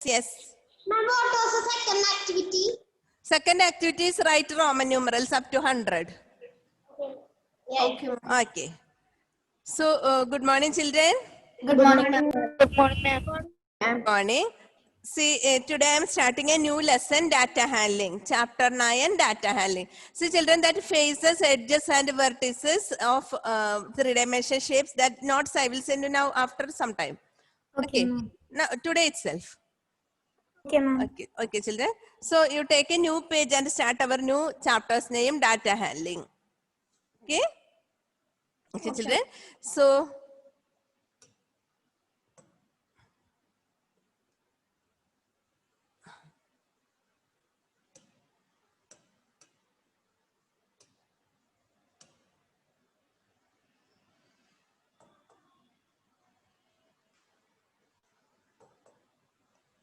Yes. Ma'am, what was the second activity? Second activity is write Roman numerals up to 100. Okay. Okay. So, good morning, children. Good morning, ma'am. Good morning, ma'am. Good morning. See, today I am starting a new lesson, data handling, chapter 9, data handling. See, children, that faces, edges, and vertices of three-dimensional shapes, that notes I will send you now after some time. Okay, Okay. ma'am. Now, today itself. Okay, ma'am. Okay, okay, children. So, you take a new page and start our new chapter's name, data handling. Okay? Okay, children. So,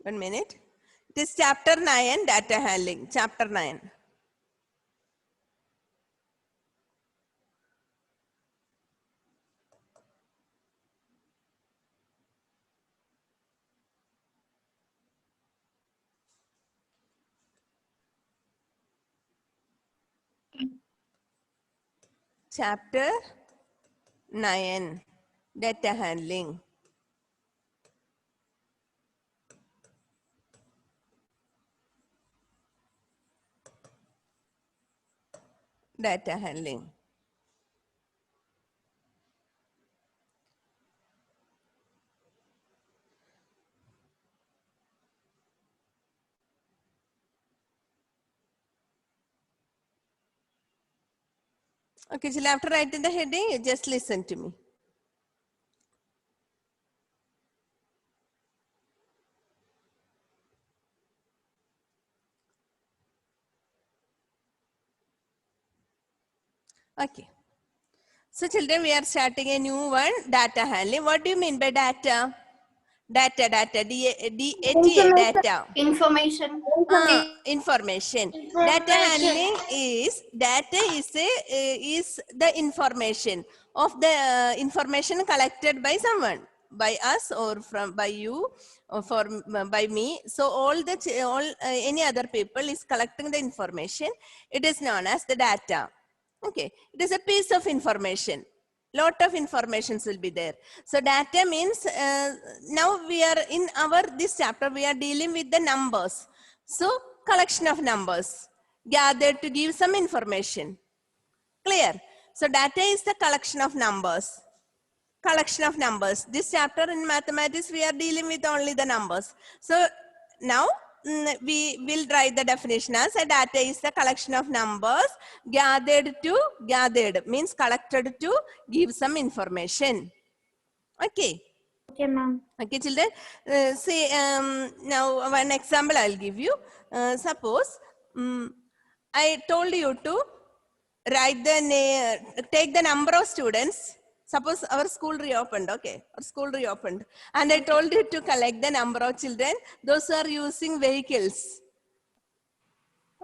one minute. It is chapter 9, data handling. Chapter 9. Chapter 9, data handling. Data handling. Okay, children, after writing the heading, you just listen to me. Okay. So, children, we are starting a new one, data handling. What do you mean by data? Data, D-A-T-A, data. Information. Information. Data handling is the information of the information collected by someone, by us or by you or by me. So any other people is collecting the information. It is known as the data. Okay, it is a piece of information. Lot of informations will be there. So data means now we are in this chapter we are dealing with the numbers. So collection of numbers gathered to give some information. Clear? So data is the collection of numbers. Collection of numbers. This chapter in mathematics we are dealing with only the numbers. So now we will write the definition as a data is the collection of numbers gathered means collected to give some information. Okay. Okay, ma'am. Okay, children. See, now one example I'll give you. Suppose I told you to write take the number of students. Suppose our school reopened, okay, our school reopened. And I told you to collect the number of children, those who are using vehicles,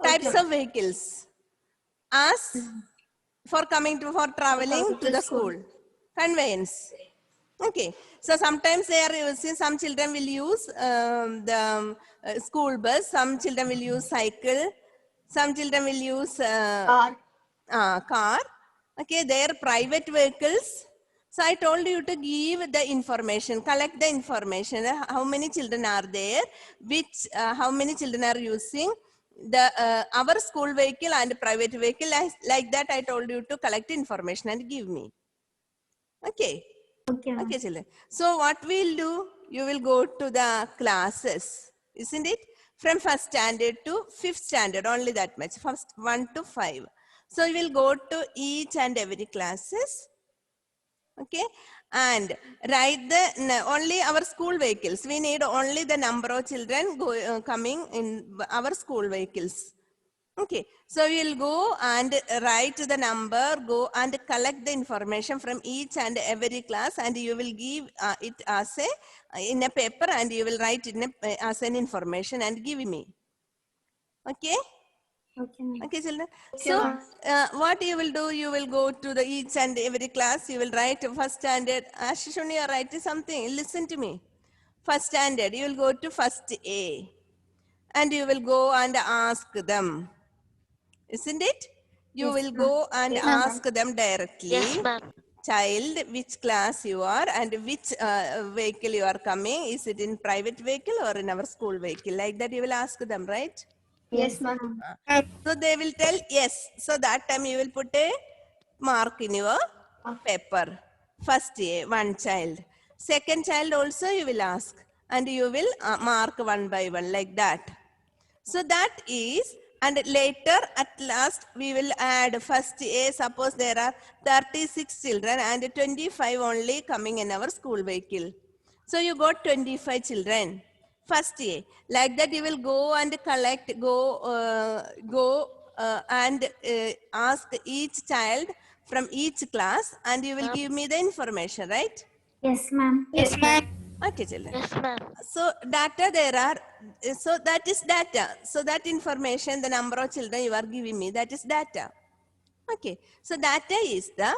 types of vehicles, as for traveling to the school, conveyance. Okay, so sometimes they are using, some children will use the school bus, some children will use cycle, some children will use car. Okay, they are private vehicles. So I told you to give the information, collect the information, how many children are there, how many children are using the our school vehicle and private vehicle. Like that I told you to collect information and give me. Okay. Okay, ma'am. Okay, children. So what we'll do, you will go to the classes, isn't it? From first standard to fifth standard, only that much, first 1 to 5. So you will go to each and every classes, okay? And write the, only our school vehicles. We need only the number of children coming in our school vehicles. Okay, so you'll go and write the number, go and collect the information from each and every class, and you will give it as in a paper, and you will write it as an information and give me. Okay? Okay, ma'am. Okay, children. So, what you will do, you will go to the each and every class, you will write first standard. Ashishuni, you are writing something. Listen to me. first standard, you will go to first A and you will go and ask them. Isn't it? You Yes, will ma'am. go and Yes, ma'am. ask them directly. Yes, ma'am. Child, which class you are and which vehicle you are coming. Is it in private vehicle or in our school vehicle? Like that you will ask them, right? Yes, ma'am. So they will tell yes. So that time you will put a mark in your paper. First A, one child. Second child also you will ask and you will mark one by one like that. So that is, and later at last we will add first A. Suppose there are 36 children and 25 only coming in our school vehicle. So you got 25 children. First A. Like that you will go and collect, and ask each child from each class and you will give me the information, right? Yes, ma'am. Yes, ma'am. Okay, children. Yes, ma'am. So data there are, so that is data. So that information, the number of children you are giving me, that is data. Okay, so data is the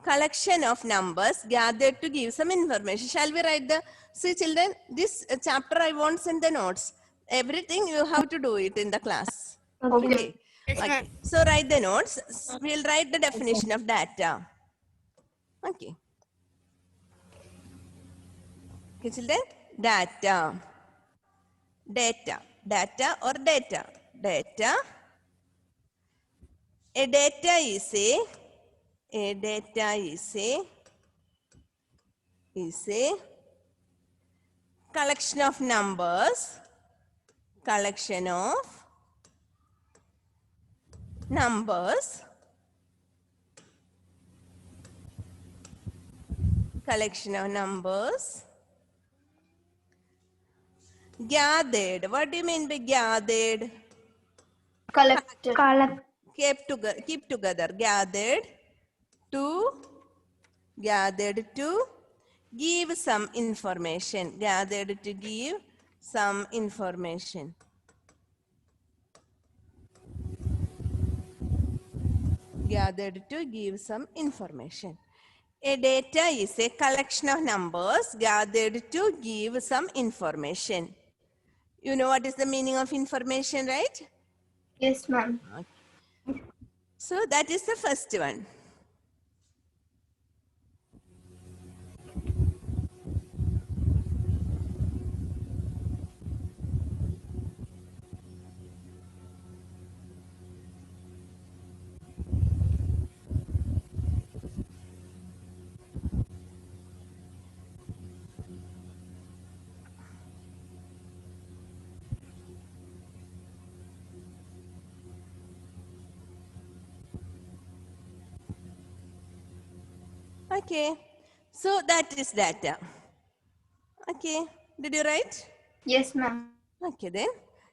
collection of numbers gathered to give some information. Shall we write the, see children, this chapter I won't send the notes. Everything you have to do it in the class. Okay. Okay. So write the notes. We'll write the definition of data. Okay. Okay, children, data. Data or data. Data. A data is a collection of numbers. Collection of numbers. Collection of numbers. Gathered. What do you mean by gathered? Collected. Keep together. Gathered to give some information. Gathered to give some information. Gathered to give some information. A data is a collection of numbers gathered to give some information. You know what is the meaning of information, right? Yes, ma'am. So that is the first one. Okay, so that is data. Okay, did you write? Yes, ma'am. Okay then.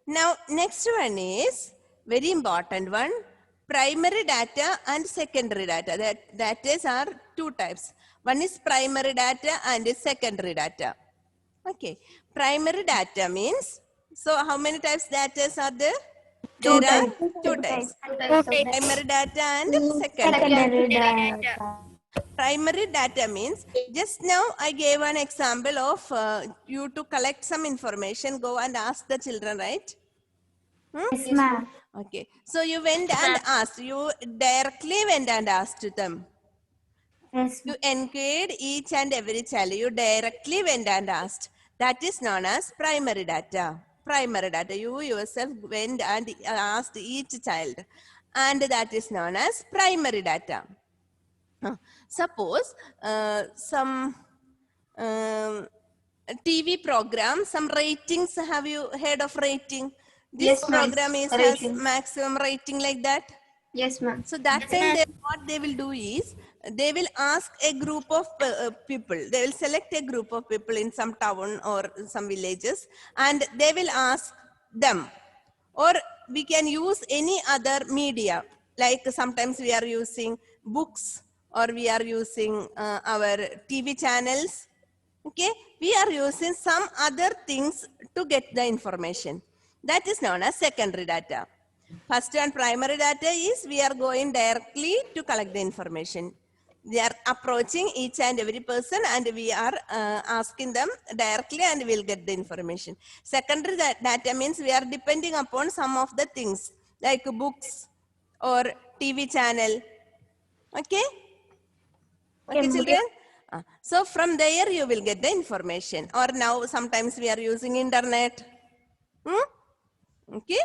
Now next one is very important one. Primary data and secondary data. That is are two types. One is primary data and secondary data. Okay, primary data means, so how many types data are there? Two There are types. two types. Two types. Primary data and secondary. Secondary data. Primary data means, just now I gave an example of you to collect some information, go and ask the children, right? Yes, ma'am. Okay, so you went and asked, you directly went and asked them. Yes, You enquired each and every child, you directly went and asked. That is known as primary data. Primary data, you yourself went and asked each child, and that is known as primary data. Suppose some TV program, some ratings, have you heard of rating? This Yes, ma'am. program is has Rating. maximum rating like that. Yes, ma'am. So that time what they will do is, they will ask a group of people. They will select a group of people in some town or some villages and they will ask them. Or we can use any other media, like sometimes we are using books or we are using our TV channels. Okay, we are using some other things to get the information. That is known as secondary data. First and primary data is we are going directly to collect the information. We are approaching each and every person and we are asking them directly and we'll get the information. Secondary data means we are depending upon some of the things like books or TV channel. Okay? Okay, children? So from there you will get the information. Or now sometimes we are using internet. Okay?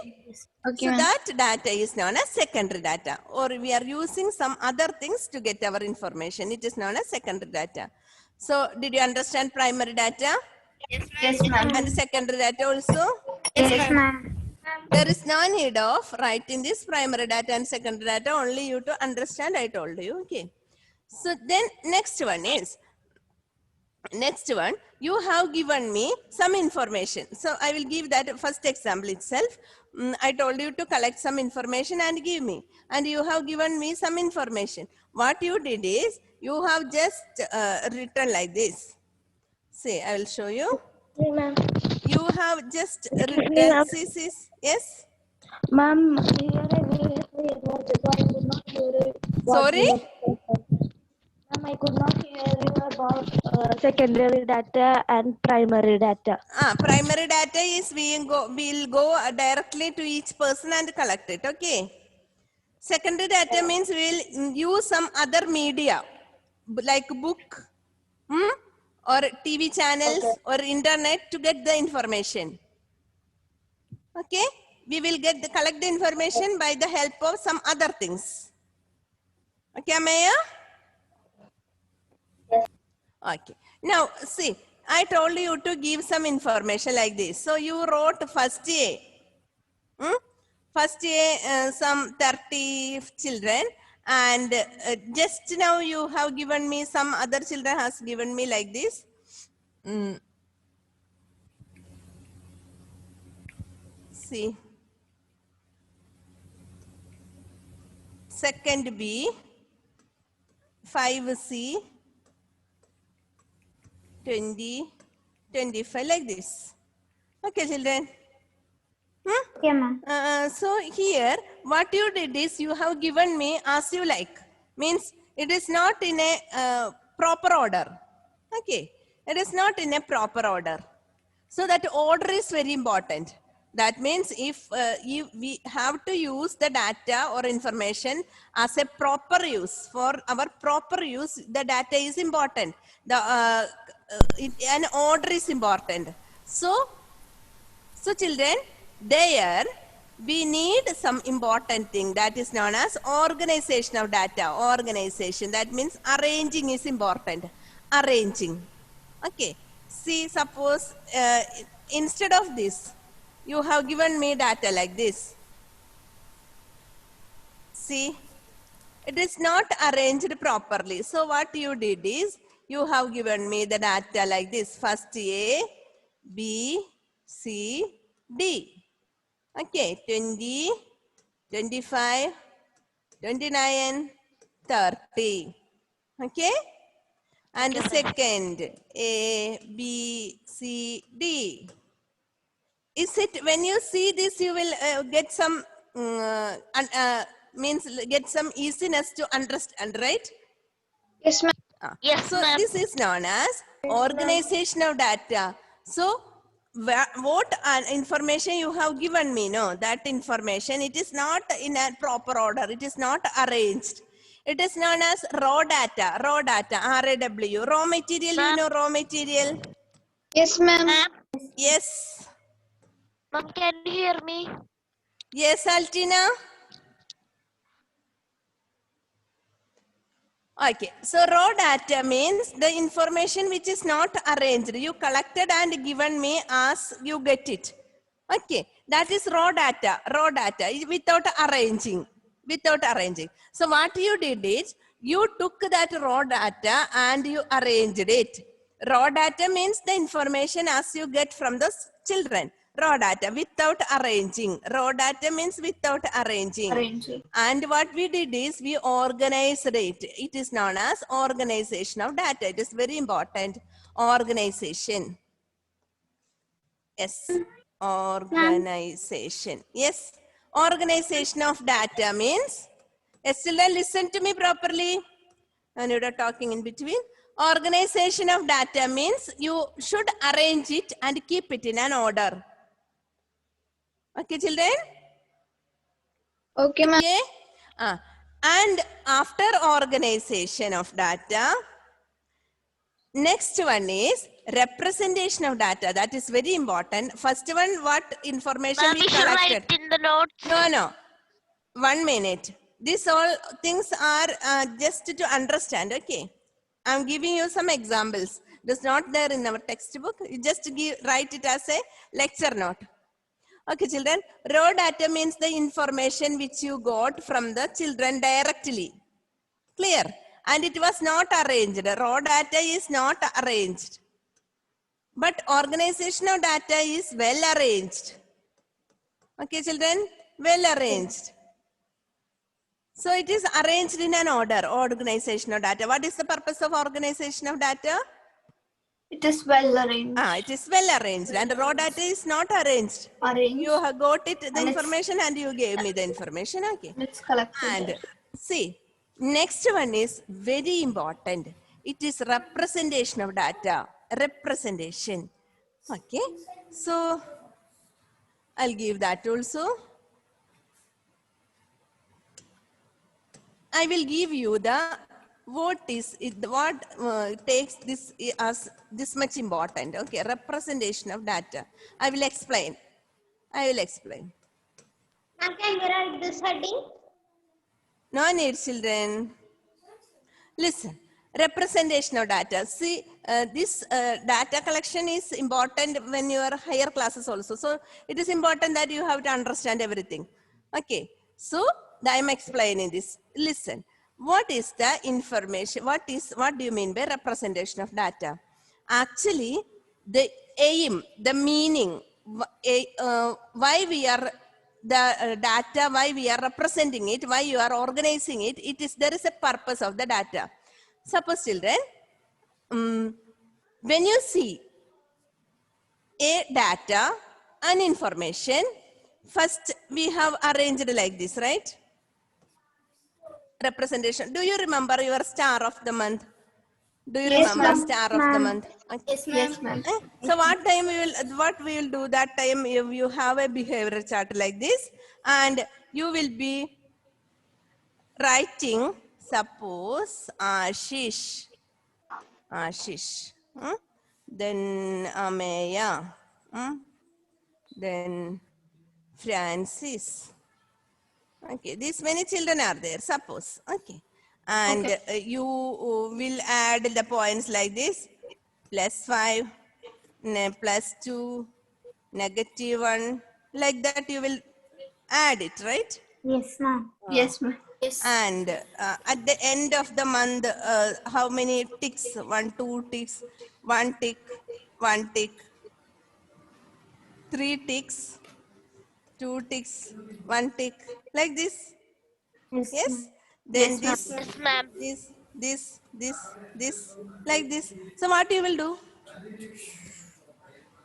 Okay, So ma'am. that data is known as secondary data, or we are using some other things to get our information. It is known as secondary data. So did you understand primary data? Yes, ma'am. And secondary data also? Yes, ma'am. There is no need of writing this primary data and secondary data, only you to understand, I told you. Okay. So then next one, you have given me some information. So I will give that first example itself. I told you to collect some information and give me. And you have given me some information. What you did is, you have just written like this. See, I will show you. Ma'am. You have just written, ma'am. yes? Ma'am, here I will so I could not hear it. Sorry? Ma'am, I could not hear you about secondary data and primary data. Primary data is we'll go directly to each person and collect it. Okay. Secondary data means we'll use some other media like book or TV channels or internet to get the information. Okay. We will collect the information by the help of some other things. Okay, Amaya? Okay. Now, see, I told you to give some information like this. So, you wrote first A. First A, some 30 children. And just now you have given me, some other children has given me like this. See. Second B, 5C, 20, 25 like this. Okay, children. Okay, ma'am. So here, what you did is you have given me as you like. Means it is not in a proper order. Okay, it is not in a proper order. So that order is very important. That means if we have to use the data or information as a proper use, for our proper use, the data is important. An order is important. So children, there we need some important thing that is known as organization of data. Organization, that means arranging is important. Arranging. Okay. See, suppose instead of this, you have given me data like this. See, it is not arranged properly. So what you did is, you have given me the data like this. First A, B, C, D. Okay, 20, 25, 29, 30. Okay? And the second, A, B, C, D. Is it, when you see this, you will get some, means get some easiness to understand, right? Yes, ma'am. Yes, so this is known as organization of data. So what information you have given me, no, that information, it is not in a proper order. It is not arranged. It is known as raw data, RAW, raw material, you know raw material? Yes, ma'am. Yes. Mom, can you hear me? Yes, Altina? Okay, so raw data means the information which is not arranged. You collected and given me as you get it. Okay, that is raw data without arranging. So what you did is, you took that raw data and you arranged it. Raw data means the information as you get from the children. Raw data without arranging. Raw data means without arranging. And what we did is, we organized it. It is known as organization of data. It is very important. Organization. Yes. Organization. Yes. Organization of data means, yes, children, listen to me properly. And you're talking in between. Organization of data means you should arrange it and keep it in an order. Okay, children? Okay, ma'am. Okay. And after organization of data, next one is representation of data. That is very important. First one, what information Ma'am, we we should collected. write in the notes. No. 1 minute. These all things are just to understand. Okay. I'm giving you some examples. It's not there in our textbook. You just write it as a lecture note. Okay, children. Raw data means the information which you got from the children directly. Clear? And it was not arranged. Raw data is not arranged. But organization of data is well arranged. Okay, children? Well arranged. So it is arranged in an order, organization of data. What is the purpose of organization of data? It is well arranged. It is well arranged, and raw data is not arranged. Arranged. You have got it, the And it's- information, and you gave me the information. Okay. It's collected. And see, next one is very important. It is representation of data. Representation. Okay. So I'll give that also. I will give you the what takes this as this much important. Okay, representation of data. I will explain. Ma'am, can you write this heading? No need, children. Listen, representation of data. See, this data collection is important when you are higher classes also. So it is important that you have to understand everything. Okay, so I am explaining this. Listen, what is the information? What do you mean by representation of data? Actually, the aim, the meaning, why we are the data, why we are representing it, why you are organizing it, there is a purpose of the data. Suppose, children, when you see a data, an information, first we have arranged like this, right? Representation. Do you remember your star of the month? Do you Yes, remember ma'am. star of the month? Okay. Yes, ma'am. So what we will do that time, you have a behavior chart like this, and you will be writing, suppose Ashish, then Ameya, then Francis. Okay, these many children are there, suppose. Okay. And you will add the points like this, +5, +2, -1, like that you will add it, right? Yes, ma'am. Yes, ma'am. Yes. And at the end of the month, how many ticks? 1, 2 ticks, 1 tick, 1 tick, 3 ticks, 2 ticks, 1 tick, like this. Yes. Yes? ma'am. Then Yes, this, Yes, ma'am. this, like this. So what you will do?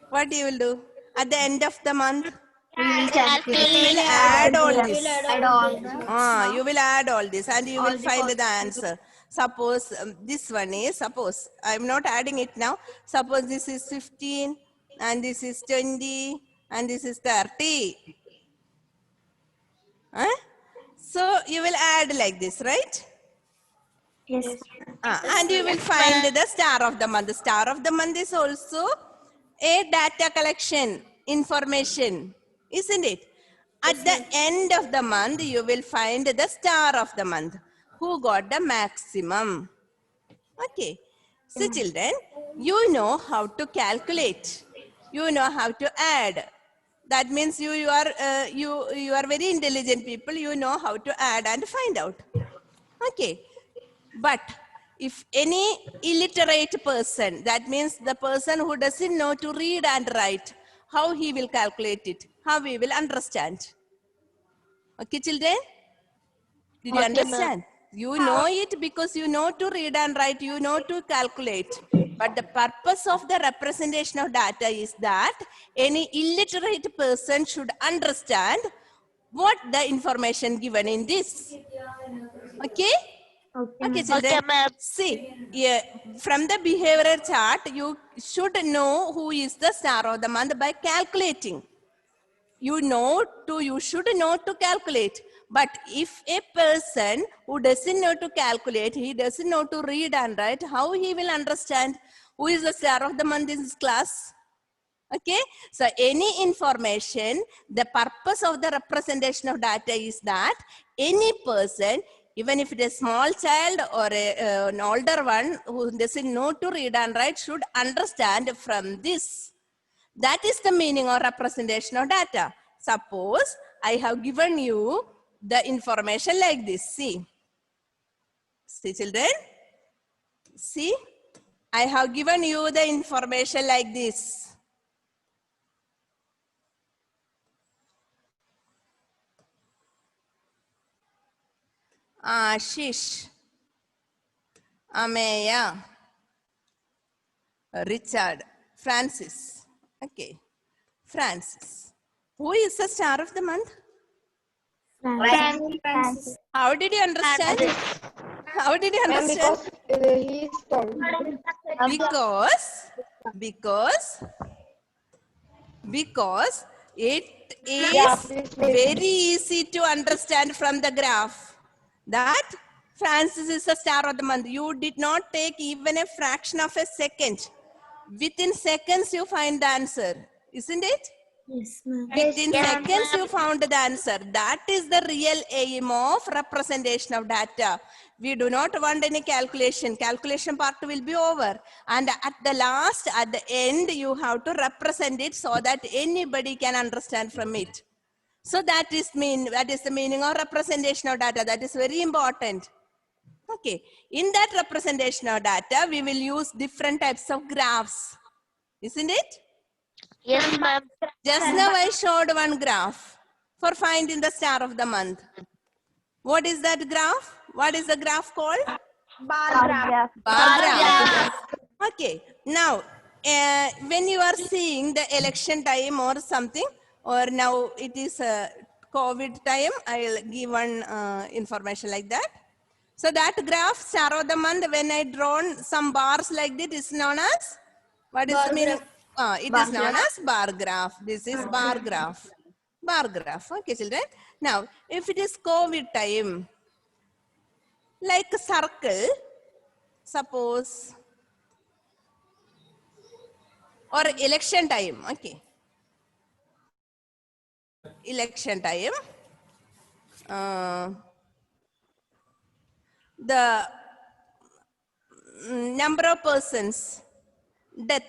What you will do? At the end of the month, We will you calculate. will add all this. Add all. You will add all this and you will find the answer. Suppose this one is, suppose, I'm not adding it now. Suppose this is 15 and this is 20 and this is 30. Huh? So you will add like this, right? Yes. And you will find the star of the month. The star of the month is also a data collection information, isn't it? At the end of the month, you will find the star of the month. Who got the maximum? Okay. So children, you know how to calculate. You know how to add. That means you are very intelligent people. You know how to add and find out. Okay. But if any illiterate person, that means the person who doesn't know to read and write, how he will calculate it? How we will understand? Okay, children? Did you understand? You know it because you know to read and write, you know to calculate. But the purpose of the representation of data is that any illiterate person should understand what the information given in this. Okay? Okay, children. Okay, ma'am. See, yeah, from the behavioral chart, you should know who is the star of the month by calculating. You should know to calculate. But if a person who doesn't know to calculate, he doesn't know to read and write, how he will understand who is the star of the month in this class? Okay, so any information, the purpose of the representation of data is that any person, even if it is a small child or an older one who doesn't know to read and write, should understand from this. That is the meaning of representation of data. Suppose I have given you the information like this. See children, see, I have given you the information like this. Ashish, Ameya, Richard, Francis. Okay, Francis. Who is the star of the month? Francis. How did you understand? How did you understand? He is tall. Because it is very easy to understand from the graph that Francis is the star of the month. You did not take even a fraction of a second. Within seconds you find the answer, isn't it? Yes, ma'am. Within seconds you found the answer. That is the real aim of representation of data. We do not want any calculation. Calculation part will be over. And at the end, you have to represent it so that anybody can understand from it. So that is the meaning of representation of data. That is very important. Okay. In that representation of data, we will use different types of graphs. Isn't it? Yes, ma'am. Just now I showed one graph for finding the star of the month. What is that graph? What is the graph called? Bar graph. Bar graph. Okay. Now, when you are seeing the election time or something, or now it is COVID time, I'll give one information like that. So that graph, star of the month, when I drawn some bars like this, is known as, what is the meaning? It is known as bar graph. This is bar graph. Bar graph. Okay, children. Now, if it is COVID time, like a circle, suppose, or election time, okay. Election time, the number of persons, death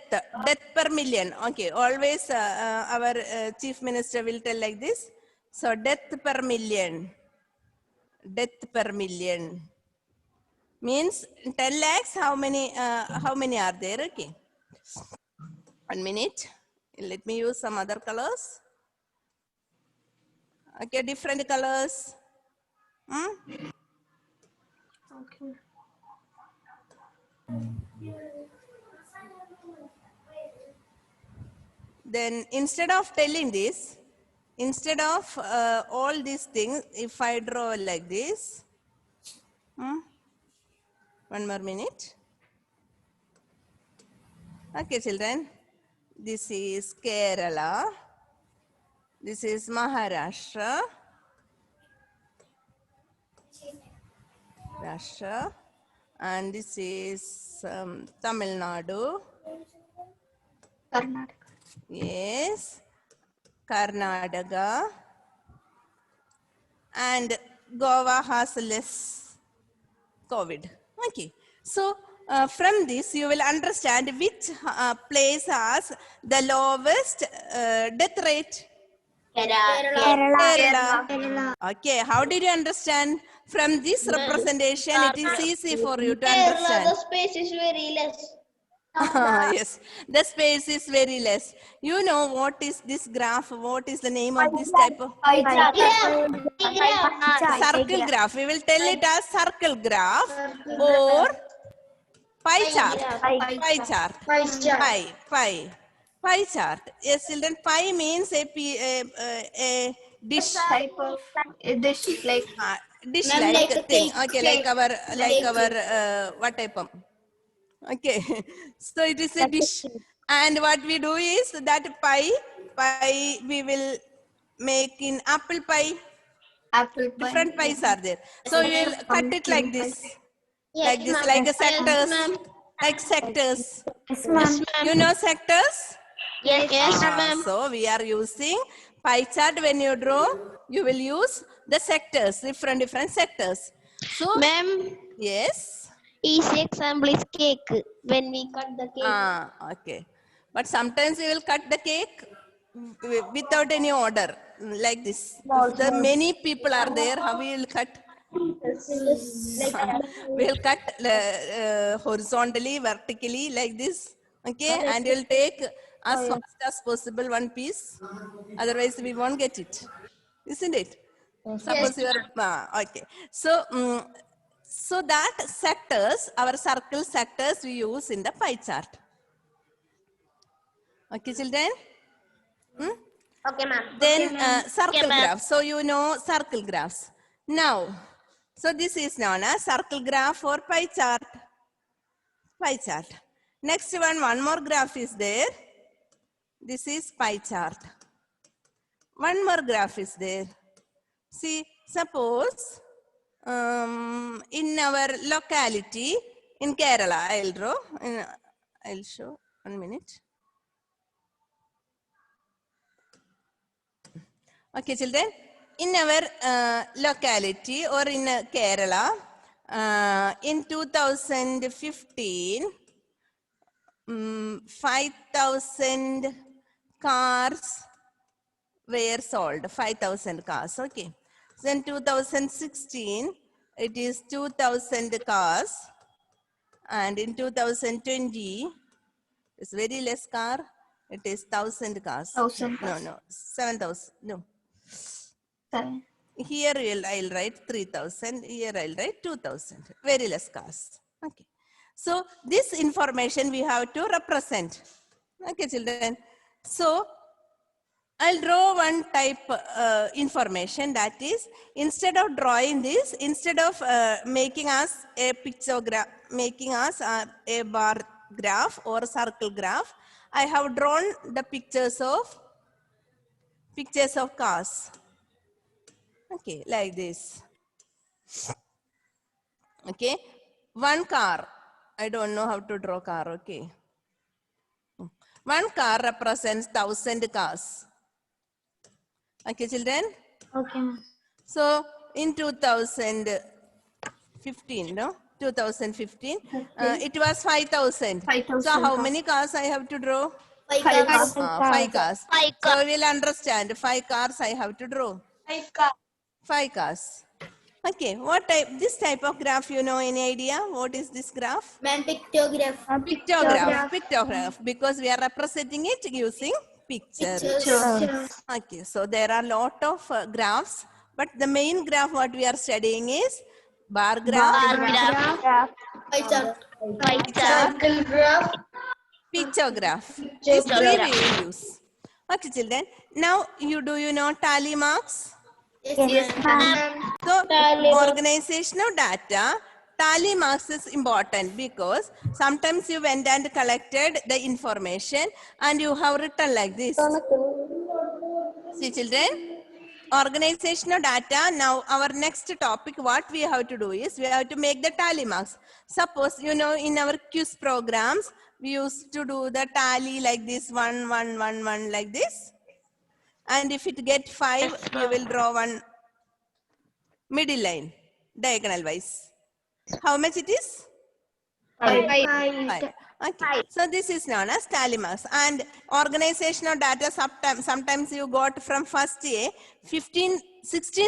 per million. Okay, always our chief minister will tell like this. So death per million means 10 lakhs. How many are there? Okay, 1 minute. Let me use some other colors. Okay, different colors. Okay. Then instead of telling this, instead of all these things, if I draw like this, 1 more minute. Okay, children, this is Kerala, this is Maharashtra, and this is Tamil Nadu. Karnataka. Yes, Karnataka, and Goa has less COVID. Okay, so from this you will understand which place has the lowest death rate. Kerala. Okay, how did you understand? From this representation, it is easy for you to understand. The space is very less. Yes, the space is very less. You know what is this graph? What is the name of this type of circle graph? We will tell it as circle graph or pie chart. Pie chart. Yes, children. Pie means a Dish. Type of a dish like Dish Ma'am, like like a a thing. cake. Okay, Cake. like our what type of? Okay, so it is a dish, and what we do is that pie we will make in apple pie. apple pie. Different pies are there. So you will cut it like Pumpkin this, Yes, like this, ma'am. like a Yes, sectors, ma'am. like sectors. Yes, Yes, ma'am. You ma'am. know sectors? Yes, ma'am. So we are using pie chart. When you draw, you will use the sectors, different sectors. So Ma'am, yes. easy example is cake. When we cut the cake. Okay. But sometimes we will cut the cake without any order, like this. If the many people are there, how we will cut? We'll cut horizontally, vertically, like this. Okay, and you'll take as fast as possible one piece. Otherwise, we won't get it, isn't it? Suppose you are okay. So, so that sectors, our circle sectors, we use in the pie chart. Okay, children. Okay, ma'am. Then circle Okay, ma'am. graph. So you know circle graphs. Now, so this is known as circle graph or pie chart. Pie chart. Next one more graph is there. This is pie chart. One more graph is there. See, suppose in our locality in Kerala, I'll draw. I'll show 1 minute. Okay, children. In our locality or in Kerala, in 2015, 5,000 cars were sold. 5,000 cars. Okay. So in 2016, it is 2,000 cars, and in 2020, it's very less car. It is 1,000 cars. 1,000 cars. No, 7,000. No. Seven. Here I'll write 3,000. Here I'll write 2,000. Very less cars. Okay. So this information we have to represent. Okay, children. So I'll draw one type information, that is, instead of drawing this, instead of making us a pictograph, making us a bar graph or circle graph, I have drawn the pictures of cars. Okay, like this. Okay, one car. I don't know how to draw car. Okay, one car represents 1,000 cars. Okay, children. Okay, ma'am. So in 2015, no? 2015, it was 5,000. 5,000 So how cars. many cars I have to draw? 5 Five cars. cars. 5 cars. Five So we'll understand 5 cars I have to draw. 5 cars. 5 cars. Okay, what type? This type of graph, you know any idea? What is this graph? Ma'am, pictograph. Pictograph, because we are representing it using pictures. Okay, so there are a lot of graphs, but the main graph what we are studying is bar graph, Pie chart. Pie chart. Circle graph. pictograph. These three we will use. Okay, children. Now, do you know tally marks? Yes, ma'am. So, Tally marks. organization of data, tally marks is important because sometimes you went and collected the information and you have written like this. See, children, organization of data. Now, our next topic, what we have to do is we have to make the tally marks. Suppose, you know, in our quiz programs, we used to do the tally like this, 1, 1, 1, 1, like this. And if it get 5, you will draw one middle line, diagonal wise. How much it is? 5. 5. Okay. So this is known as tally marks. And organizational data, sometimes you got from first year 16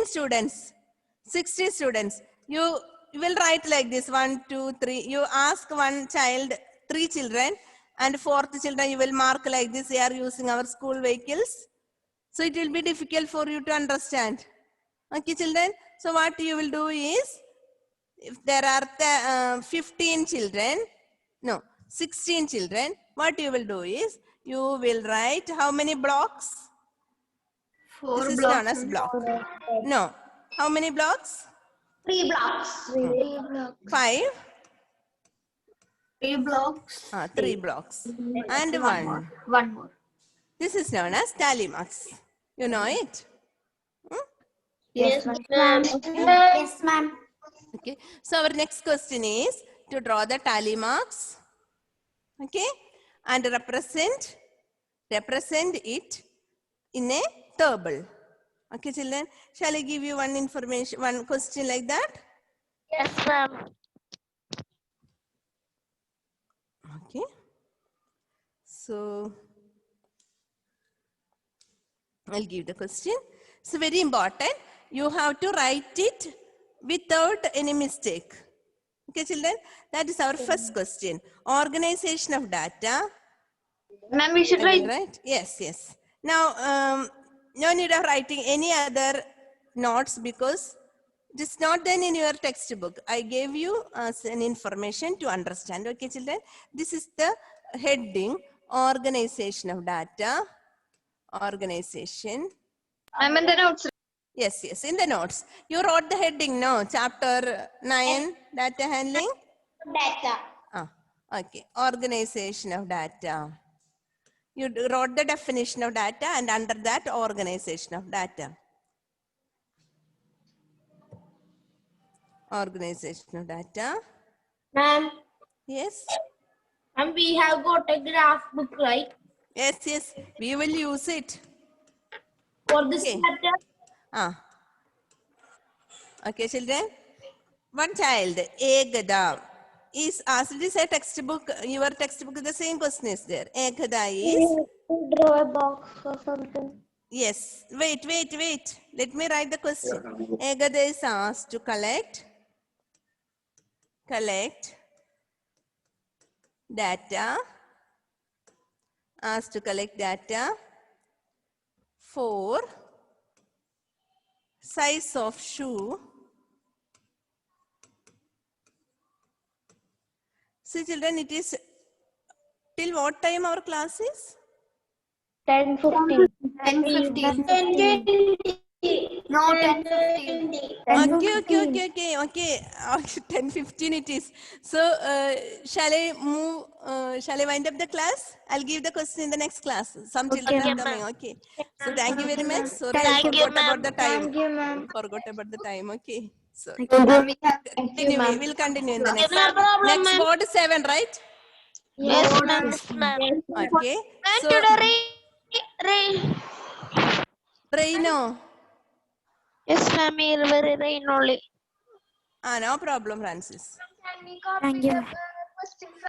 students, 60 students. You will write like this, 1, 2, 3. You ask one child, 3 children, and 4th children you will mark like this. They are using our school vehicles. So it will be difficult for you to understand. Okay, children. So what you will do is, if there are 15 children, no, 16 children, what you will do is, you will write how many blocks? 4 This is blocks. known as block. No. How many blocks? 3 blocks. 3 blocks. 5? 3 blocks. 3 blocks. And One 1. more. One more. This is known as tally marks. You know it? Yes, ma'am. Yes, ma'am. Okay. So our next question is to draw the tally marks. Okay. And represent it in a table. Okay, children. Shall I give you one question like that? Yes, ma'am. Okay. So I'll give the question. So very important. You have to write it without any mistake. Okay, children. That is our first question. Organization of data. Ma'am, we should I will write. Yes. Now, no need of writing any other notes because it is not done in your textbook. I gave you as an information to understand. Okay, children. This is the heading: organization of data. Organization. I'm in the notes. Yes. In the notes, you wrote the heading. No, chapter 9, data handling. Data. Okay. Organization of data. You wrote the definition of data and under that organization of data. Organization of data. Ma'am. Yes. And we have got a graph book, right? Yes. We will use it. For this Okay. chapter. Okay, children. One child, Ekada, is asked. This is a textbook. Your textbook, the same question is there. Ekada is. Draw a box or something. Yes. Wait. Let me write the question. Ekada is asked to collect data. Asked to collect data for size of shoe. See, children, it is till what time our class is? 10:15. 10:15. No, 10:15. Okay. 10:15 it is. So, shall I move? Shall I wind up the class? I'll give the question in the next class. Some children are coming. Okay. So, thank you very much. Sorry, I Thank you, forgot about the time. Thank you, ma'am. Forgot about the time. Okay. So, Ma'am, we have we'll continue in the next. No problem, Next ma'am. board 7, right? Yes, ma'am. Okay. And So, today rain. Reino. Yes, ma'am. Very rain only. No problem, Francis. Thank you.